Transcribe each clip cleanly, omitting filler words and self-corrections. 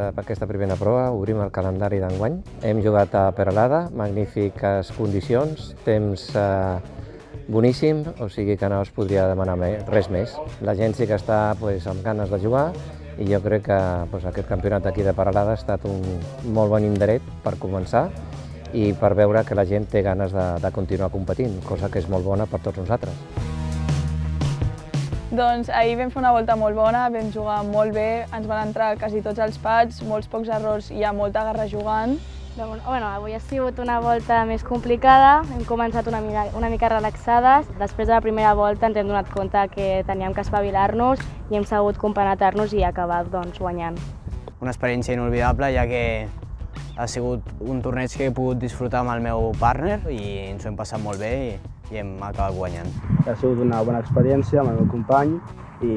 aquesta primera prova, obrim el calendari d'enguany. Hem jugat a Peralada, magnífiques condicions, temps boníssim, o sigui que no es podria demanar res més. La gent sí que està amb ganes de jugar i jo crec que aquest campionat aquí de Peralada ha estat un molt bon indret per començar i per veure que la gent té ganes de continuar competint, cosa que és molt bona per tots nosaltres. Doncs ahir vam fer una volta molt bona, vam jugar molt bé, ens van entrar quasi tots els pads, molts pocs errors i hi ha molta garra jugant. Avui ha sigut una volta més complicada, hem començat una mica relaxades. Després de la primera volta ens hem donat compte que teníem que espavilar-nos i hem sabut compenetar-nos i acabar guanyant. Una experiència inolvidable, ja que ha sigut un torneig que he pogut disfrutar amb el meu partner i ens ho hem passat molt bé i hem acabat guanyant. Ha sigut una bona experiència amb el meu company i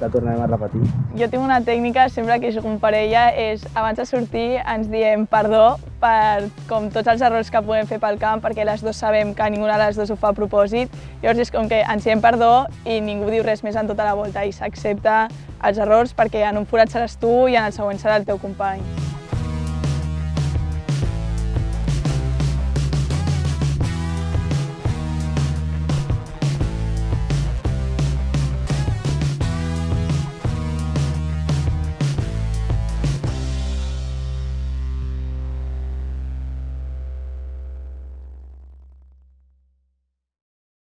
la tornarem a repetir. Jo tinc una tècnica, sempre que jugo en parella, és abans de sortir ens diem perdó per tots els errors que podem fer pel camp, perquè les dues sabem que ninguna de les dues ho fa a propòsit. Llavors és com que ens diem perdó i ningú diu res més en tota la volta i s'accepta els errors perquè en un forat seràs tu i en el següent serà el teu company.